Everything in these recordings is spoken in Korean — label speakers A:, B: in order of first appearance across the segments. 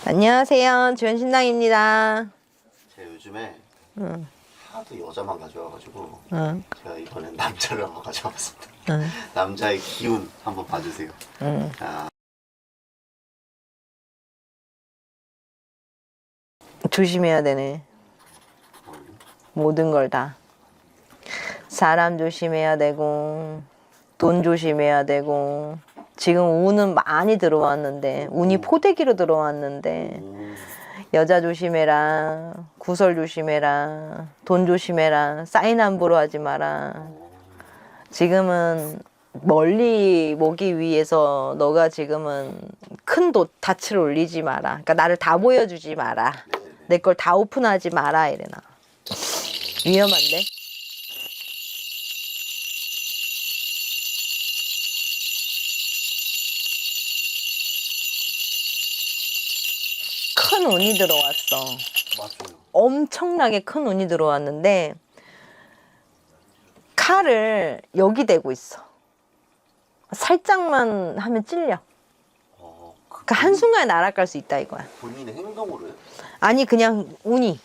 A: 안녕하세요. 주연신당입니다.
B: 제가 요즘에
A: 응.
B: 하도 여자만 가져와가지고
A: 응.
B: 제가 이번엔 남자를 한번 가져와봤습니다.
A: 응.
B: 남자의 기운 한번 봐주세요.
A: 응.
B: 아,
A: 조심해야 되네. 모든 걸 다. 사람 조심해야 되고, 돈 조심해야 되고, 지금 운은 많이 들어왔는데, 운이 포대기로 들어왔는데, 여자 조심해라, 구설 조심해라, 돈 조심해라, 사인 함부로 하지 마라. 지금은 멀리 보기 위해서 너가 지금은 큰 닻을 올리지 마라. 그러니까 나를 다 보여주지 마라. 내 걸 다 오픈하지 마라 이래나. 위험한데? 큰 운이 들어왔어.
B: 맞아요.
A: 엄청나게 큰 운이 들어왔는데 칼을 여기 대고 있어. 살짝만 하면 찔려. 그러니까 한순간에 날아갈 수 있다 이거야.
B: 본인의 행동으로요?
A: 아니 그냥 운이.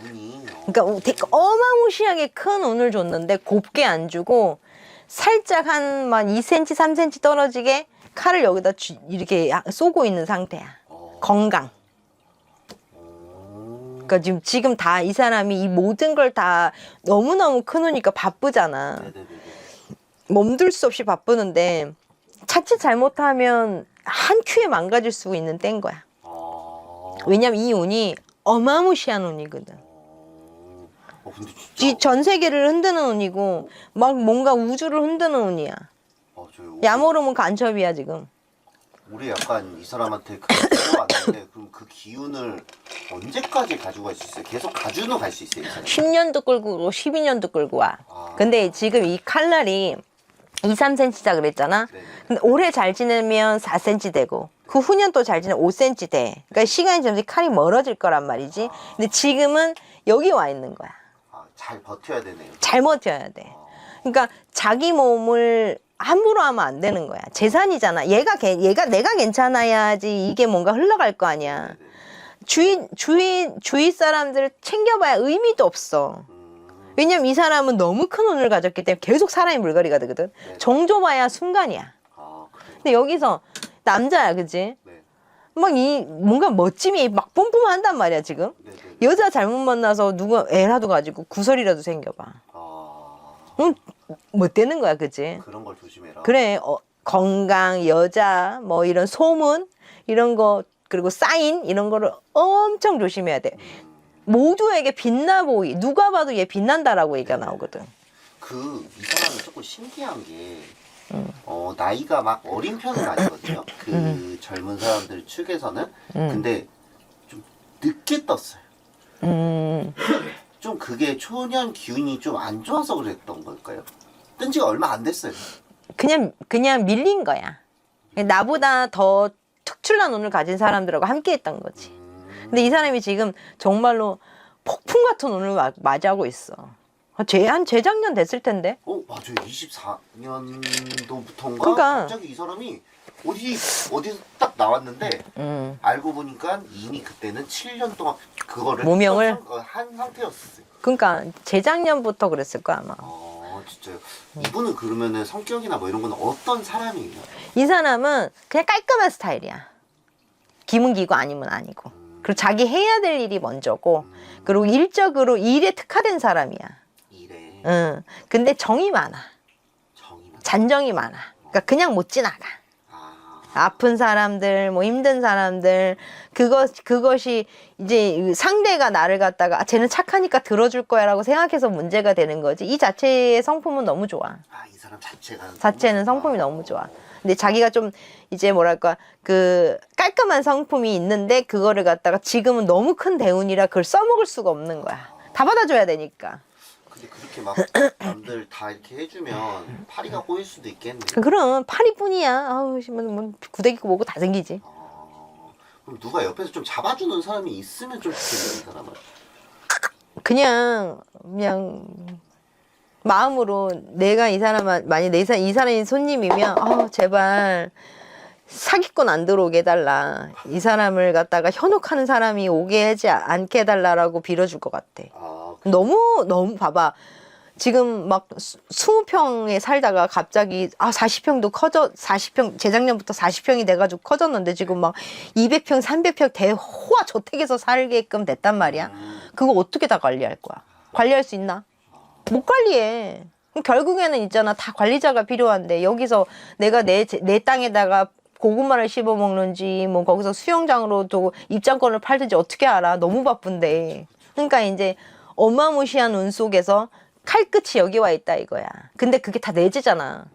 B: 운이.
A: 그러니까 되게 어마무시하게 큰 운을 줬는데 곱게 안 주고 살짝 한 2cm, 3cm 떨어지게 칼을 여기다 이렇게 쏘고 있는 상태야. 건강. 그러니까 지금 다 이 사람이 이 모든 걸 다 너무너무 큰 운이니까 바쁘잖아.
B: 네네네.
A: 몸둘 수 없이 바쁘는데 자칫 잘못하면 한 큐에 망가질 수 있는 때인 거야. 왜냐면 이 운이 어마무시한 운이거든.
B: 근데
A: 이 전 세계를 흔드는 운이고 막 뭔가 우주를 흔드는 운이야. 야모르면 간첩이야 지금.
B: 올해 약간 이 사람한테 그게 들어왔는데 그럼 그 기운을 언제까지 가지고 갈 수 있어요? 계속 가지고 갈 수 있어요? 이 사람?
A: 10년도 끌고 12년도 끌고 와. 근데 지금 이 칼날이 2, 3cm다 그랬잖아.
B: 네네.
A: 근데 올해 잘 지내면 4cm 되고 그 후년 또 잘 지내면 5cm 돼. 그러니까 시간이 점점 칼이 멀어질 거란 말이지. 근데 지금은 여기 와 있는 거야.
B: 잘 버텨야 되네요.
A: 잘 버텨야 돼. 그러니까 자기 몸을 함부로 하면 안 되는 거야. 재산이잖아. 내가 괜찮아야지 이게 뭔가 흘러갈 거 아니야. 주위 사람들을 챙겨봐야 의미도 없어. 왜냐면 이 사람은 너무 큰 운을 가졌기 때문에 계속 사람이 물갈이가 되거든.
B: 네네.
A: 정줘봐야 순간이야. 근데 여기서 남자야, 그치?
B: 네.
A: 뭔가 멋짐이 막 뿜뿜한단 말이야, 지금.
B: 네네.
A: 여자 잘못 만나서 누가 애라도 가지고 구설이라도 생겨봐. 못 되는 거야, 그치?
B: 그런 걸 조심해라.
A: 그래, 건강, 여자, 뭐 이런 소문, 이런 거, 그리고 사인, 이런 거를 엄청 조심해야 돼. 모두에게 빛나 보이, 누가 봐도 얘 빛난다라고 얘기가 나오거든.
B: 이 사람은 조금 신기한 게, 나이가 막 어린 편은 아니거든요. 젊은 사람들 측에서는. 근데 좀 늦게 떴어요. 좀 그게 초년 기운이 좀 안 좋아서 그랬던 걸까요? 뜬 지가 얼마 안 됐어요.
A: 그냥 밀린 거야. 나보다 더 특출난 운을 가진 사람들하고 함께 했던 거지. 근데 이 사람이 지금 정말로 폭풍 같은 운을 맞이하고 있어. 한 재작년 됐을 텐데.
B: 맞아요. 24년도부터인가?
A: 그러니까.
B: 갑자기 이 사람이 어디서 딱 나왔는데, 알고 보니까 이미 그때는 7년 동안 그거를
A: 무명을
B: 한 상태였어요.
A: 그러니까 재작년부터 그랬을 거야 아마.
B: 진짜요? 이분은 그러면은 성격이나 뭐 이런 건 어떤 사람이에요?
A: 이 사람은 그냥 깔끔한 스타일이야. 기면 기고 아니면 아니고. 그리고 자기 해야 될 일이 먼저고, 그리고 일적으로 일에 특화된 사람이야.
B: 일에.
A: 근데 정이 많아. 잔정이 많아. 그러니까 그냥 못 지나가. 아픈 사람들, 뭐 힘든 사람들, 그것이 이제 상대가 나를 갖다가 쟤는 착하니까 들어줄 거야 라고 생각해서 문제가 되는 거지. 이 자체의 성품은 너무 좋아.
B: 이 사람
A: 자체는 성품이 너무 좋아. 근데 자기가 좀 이제 뭐랄까 그 깔끔한 성품이 있는데 그거를 갖다가 지금은 너무 큰 대운이라 그걸 써먹을 수가 없는 거야. 다 받아줘야 되니까.
B: 근데 그렇게 막 남들 다 이렇게 해주면 파리가 꼬일 수도 있겠네.
A: 그럼 파리뿐이야. 아우 뭐 구데기고 뭐고 다 생기지.
B: 그럼 누가 옆에서 좀 잡아주는 사람이 있으면 좀 좋겠네, 이 사람은.
A: 그냥 마음으로 내가 이 사람이 손님이면 제발 사기꾼 안 들어오게 해달라. 이 사람을 갖다가 현혹하는 사람이 오게 하지 않게 해달라라고 빌어줄 것 같아. 너무 봐봐. 지금 막 20평에 살다가 갑자기 40평도 40평 재작년부터 40평이 돼가지고 커졌는데 지금 막 200평 300평 대호화 저택에서 살게끔 됐단 말이야. 그거 어떻게 다 관리할 거야? 관리할 수 있나? 못 관리해. 그럼 결국에는 있잖아, 다 관리자가 필요한데 여기서 내가 내 땅에다가 고구마를 씹어 먹는지 뭐 거기서 수영장으로 또 입장권을 팔든지 어떻게 알아? 너무 바쁜데. 그러니까 이제 어마무시한 운 속에서 칼끝이 여기 와 있다 이거야. 근데 그게 다 내재잖아.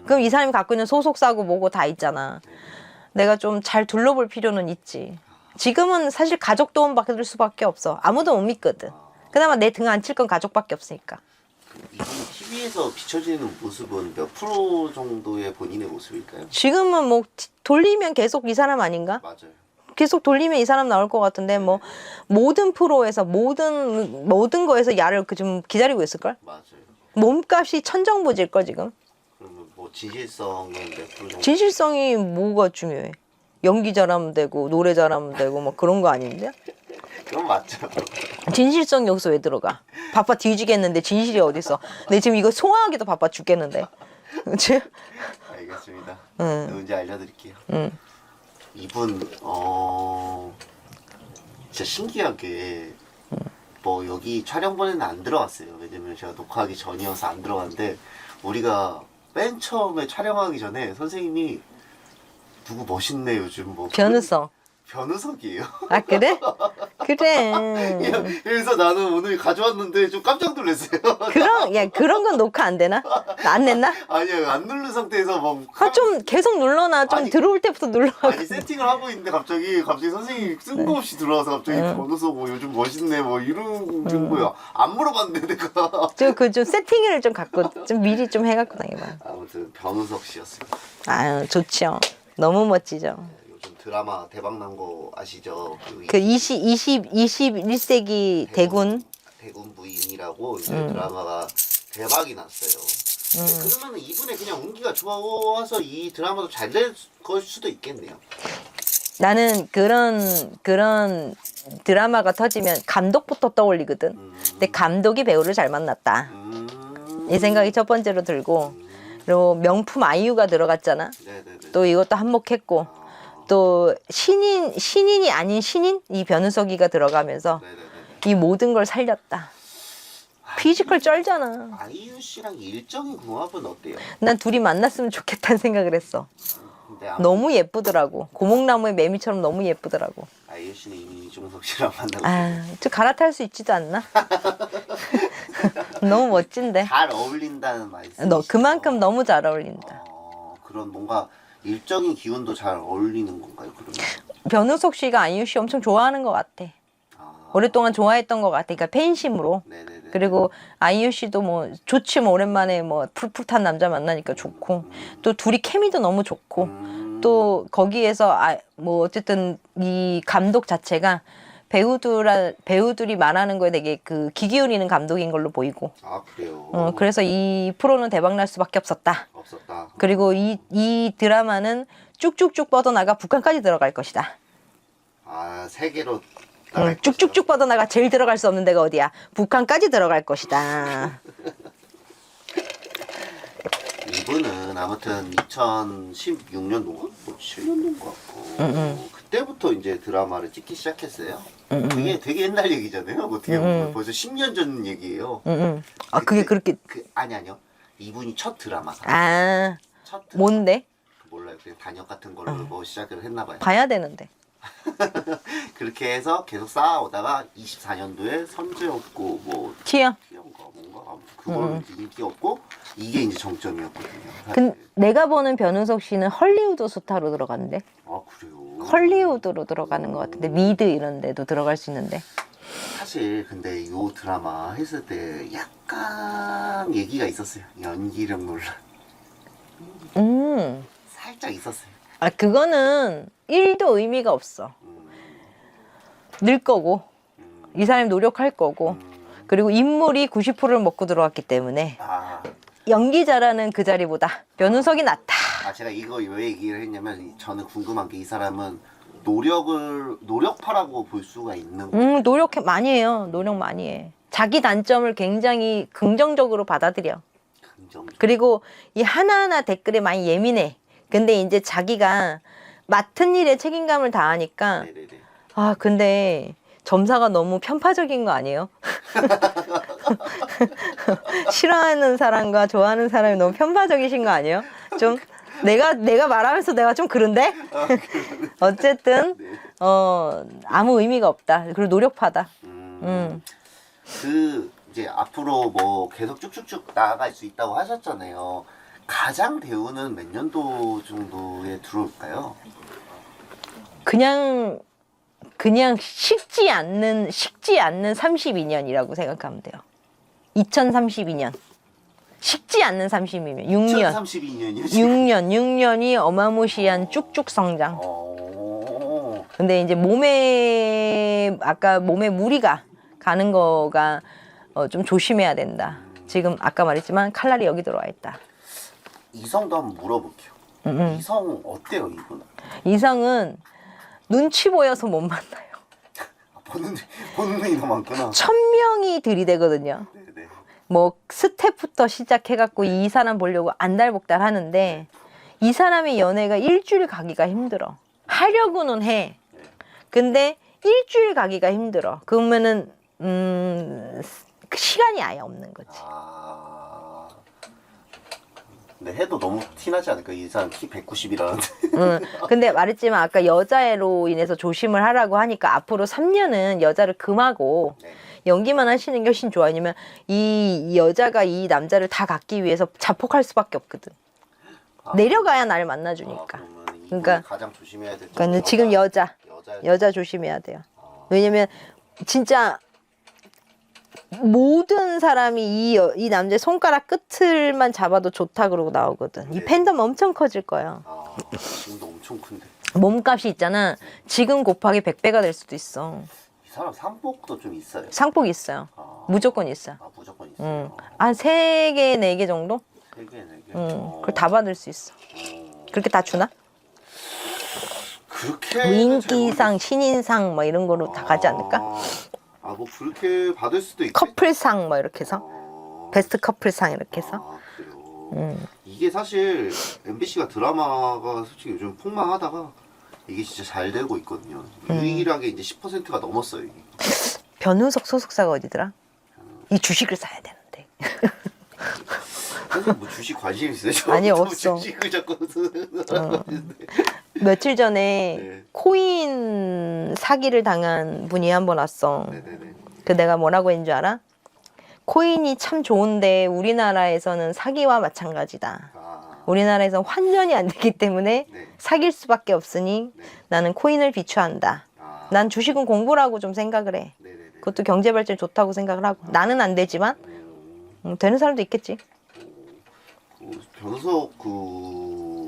A: 그럼 이 사람이 갖고 있는 소속사고 뭐고 다 있잖아. 내가 좀 잘 둘러볼 필요는 있지. 지금은 사실 가족 도움 받을 수밖에 없어. 아무도 못 믿거든. 그나마 내 등 안 칠 건 가족밖에 없으니까.
B: 이분 TV에서 비춰지는 모습은 몇 프로 정도의 본인의 모습일까요?
A: 지금은 뭐 돌리면 계속 이 사람 아닌가?
B: 맞아요.
A: 계속 돌리면 이 사람 나올 것 같은데 뭐 모든 프로에서 모든 거에서 야를 좀 기다리고 있을걸?
B: 맞아요.
A: 몸값이 천정부질걸 지금?
B: 그러면 뭐 진실성은 몇 프로 정도?
A: 진실성이 뭐가 중요해? 연기 잘하면 되고 노래 잘하면 되고 뭐 그런 거 아닌데?
B: 그건 맞죠.
A: 진실성이 여기서 왜 들어가? 바빠 뒤지겠는데 진실이 어딨어? 근데 지금 이거 소화하기도 바빠 죽겠는데. 그치?
B: 알겠습니다.
A: 응.
B: 누군지 알려드릴게요.
A: 응.
B: 이분 진짜 신기하게 뭐 여기 촬영본에는 안 들어갔어요. 왜냐면 제가 녹화하기 전이어서 안 들어갔는데 우리가 맨 처음에 촬영하기 전에 선생님이 누구 멋있네 요즘 뭐
A: 변우석.
B: 변우석이에요.
A: 아 그래? 그래.
B: 그래서 나는 오늘 가져왔는데 좀 깜짝 놀랐어요.
A: 그런 건 녹화 안 되나? 안 냈나?
B: 아니요, 안 누른 상태에서 막
A: 좀 계속 눌러놔. 좀
B: 아니,
A: 들어올 때부터 눌러놔.
B: 아니 세팅을 하고 있는데 갑자기 선생님이 뜬금없이 들어와서 갑자기 변우석 뭐 요즘 멋있네 뭐 이런 거야. 안 물어봤는데 내가.
A: 좀 세팅을 좀 갖고 좀 미리 좀 해갖고 다녀봐.
B: 아무튼 변우석 씨였습니다.
A: 아유 좋죠. 너무 멋지죠.
B: 요즘 드라마 대박 난 거 아시죠?
A: 그 21세기 대군.
B: 대군 부인이라고 이제 드라마가 대박이 났어요. 그러면 이분의 그냥 운기가 좋아서 이 드라마도 잘 될 걸 수도 있겠네요.
A: 나는 그런 드라마가 터지면 감독부터 떠올리거든. 근데 감독이 배우를 잘 만났다. 이 생각이 첫 번째로 들고, 그리고 명품 아이유가 들어갔잖아.
B: 네네네.
A: 또 이것도 한몫했고, 또 신인이 아닌 신인 이 변우석이가 들어가면서
B: 네네네.
A: 이 모든 걸 살렸다. 피지컬 쩔잖아.
B: 아이유 씨랑 일정의 궁합은 어때요?
A: 난 둘이 만났으면 좋겠다는 생각을 했어.
B: 근데
A: 너무 예쁘더라고. 고목나무의 매미처럼 너무 예쁘더라고.
B: 아이유 씨는 이미 이종석 씨랑 만나고
A: 좀 갈아탈 수 있지도 않나? 너무 멋진데.
B: 잘 어울린다는 말씀.
A: 너 그만큼 너무 잘 어울린다.
B: 그런 뭔가 일정의 기운도 잘 어울리는 건가요? 그러면?
A: 변우석 씨가 아이유 씨 엄청 좋아하는 것 같아. 오랫동안 좋아했던 것 같아. 그러니까 팬심으로.
B: 네네네.
A: 그리고 아이유 씨도 뭐 좋지 뭐 오랜만에 뭐 풋풋한 남자 만나니까 좋고 또 둘이 케미도 너무 좋고 또 거기에서 뭐 어쨌든 이 감독 자체가 배우들이 말하는 거에 되게 그 귀 기울이는 감독인 걸로 보이고.
B: 아 그래요.
A: 그래서 이 프로는 대박 날 수밖에 없었다. 그리고 이 드라마는 쭉쭉쭉 뻗어나가 북한까지 들어갈 것이다.
B: 아 세계로.
A: 쭉쭉쭉 뻗어나가 제일 들어갈 수 없는 데가 어디야? 북한까지 들어갈 것이다.
B: 이분은 아무튼 2016년도인가? 뭐 7년도인 것 같고 그때부터 이제 드라마를 찍기 시작했어요. 그게 되게 옛날 얘기잖아요. 어떻게 보면 벌써 10년 전 얘기예요.
A: 아 그게 그렇게
B: 아니요. 이분이 첫 드라마가. 첫 드라마.
A: 뭔데?
B: 몰라요. 그냥 단역 같은 걸로 뭐 시작을 했나 봐요.
A: 봐야 되는데.
B: 그렇게 해서 계속 쌓아오다가 24년도에 선제였고 뭐
A: 티야.
B: 티연가 뭔가 그걸 인기 없고 이게 이제 정점이었거든요.
A: 내가 보는 변우석 씨는 헐리우드 스타로 들어갔는데.
B: 아 그래요?
A: 헐리우드로 들어가는 것 같은데 미드 이런 데도 들어갈 수 있는데.
B: 사실 근데 요 드라마 했을 때 약간 얘기가 있었어요. 연기력 논란. 살짝 있었어요.
A: 아 그거는 1도 의미가 없어. 늘 거고 이 사람이 노력할 거고 그리고 인물이 90%를 먹고 들어왔기 때문에 연기 잘하는 그 자리보다 변우석이 낫다
B: 제가 이거 왜 얘기를 했냐면 저는 궁금한 게 이 사람은 노력파라고 볼 수가 있는 거.
A: 노력 많이 해요. 노력 많이 해. 자기 단점을 굉장히 긍정적으로 받아들여.
B: 긍정.
A: 그리고 이 하나하나 댓글에 많이 예민해. 근데 이제 자기가 맡은 일에 책임감을 다하니까
B: 네네네.
A: 아 근데 점사가 너무 편파적인 거 아니에요? 싫어하는 사람과 좋아하는 사람이 너무 편파적이신 거 아니에요? 좀 내가 말하면서 내가 좀 그런데? 어쨌든
B: 네.
A: 아무 의미가 없다. 그리고 노력파다.
B: 그 이제 앞으로 뭐 계속 쭉쭉쭉 나아갈 수 있다고 하셨잖아요. 가장 배우는 몇 년도 정도에 들어올까요?
A: 그냥 식지 않는 32년이라고 생각하면 돼요. 2032년. 식지 않는 32년. 6년.
B: 2032년이요.
A: 6년이 어마무시한 쭉쭉 성장. 근데 이제 아까 몸에 무리가 가는 거가 좀 조심해야 된다. 지금 아까 말했지만 칼날이 여기 들어와 있다.
B: 이성도 한번 물어볼게요. 이성 어때요, 이분?
A: 이성은 눈치 보여서 못 만나요.
B: 보는 눈이 더 많구나.
A: 1000명이 들이대거든요.
B: 네네.
A: 뭐 스텝부터 시작해갖고 이 사람 보려고 안달복달 하는데 이 사람의 연애가 일주일 가기가 힘들어. 하려고는 해. 근데 일주일 가기가 힘들어. 그러면은 시간이 아예 없는 거지.
B: 근데 해도 너무 티나지 않을까? 이 사람 키 190이라는데.
A: 근데 말했지만 아까 여자애로 인해서 조심을 하라고 하니까 앞으로 3년은 여자를 금하고
B: 네.
A: 연기만 하시는 게 훨씬 좋아. 아니면 이 여자가 이 남자를 다 갖기 위해서 자폭할 수밖에 없거든. 내려가야 나를 만나주니까.
B: 그러니까 가장 조심해야 될
A: 그러니까 지금 여자 조심해야 돼요. 왜냐면 진짜 모든 사람이 이 남자의 손가락 끝을만 잡아도 좋다 그러고 나오거든. 이 팬덤 엄청 커질 거예요.
B: 지금도 엄청 큰데.
A: 몸값이 있잖아. 지금 곱하기 100배가 될 수도 있어.
B: 이 사람 상복도 좀 있어요.
A: 상복 있어요. 무조건 있어요.
B: 무조건 있어요.
A: 한 3개, 4개 정도?
B: 3개, 4개.
A: 그걸 다 받을 수 있어. 그렇게 다 주나?
B: 그렇게
A: 인기상, 신인상 뭐 이런 거로 다 가지 않을까?
B: 뭐 그렇게 받을 수도 있겠.
A: 커플상 뭐 이렇게 해서 베스트 커플상 이렇게 해서.
B: 그래요. 이게 사실 MBC가 드라마가 솔직히 요즘 폭망하다가 이게 진짜 잘 되고 있거든요. 유일하게 이제 10%가 넘었어요. 이게.
A: 변우석 소속사가 어디더라? 이 주식을 사야 되는데.
B: 선생님 뭐 주식 관심 있어요?
A: 아니 없어.
B: 주식을 자꾸
A: 며칠 전에
B: 네.
A: 코인 사기를 당한 분이 한 번 왔어.
B: 네네네.
A: 그 내가 뭐라고 했는 줄 알아? 코인이 참 좋은데 우리나라에서는 사기와 마찬가지다. 우리나라에서 환전이 안 되기 때문에
B: 네.
A: 사귈 수밖에 없으니
B: 네.
A: 나는 코인을 비추한다. 난 주식은 공부라고 좀 생각을 해.
B: 네네네.
A: 그것도 경제 발전이 좋다고 생각을 하고. 나는 안 되지만 되는 사람도 있겠지.
B: 변호석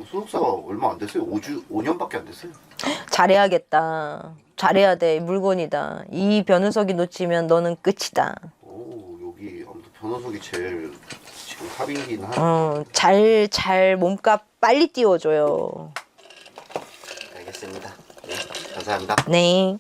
B: 소속사가 얼마 안 됐어요. 5년밖에 안 됐어요.
A: 잘해야겠다. 잘해야 돼. 물건이다. 이 변우석이 놓치면 너는 끝이다.
B: 여기 아무튼 변호석이 제일 지금 탑이긴 하네.
A: 잘 몸값 빨리 띄워줘요.
B: 알겠습니다. 네, 감사합니다.
A: 네.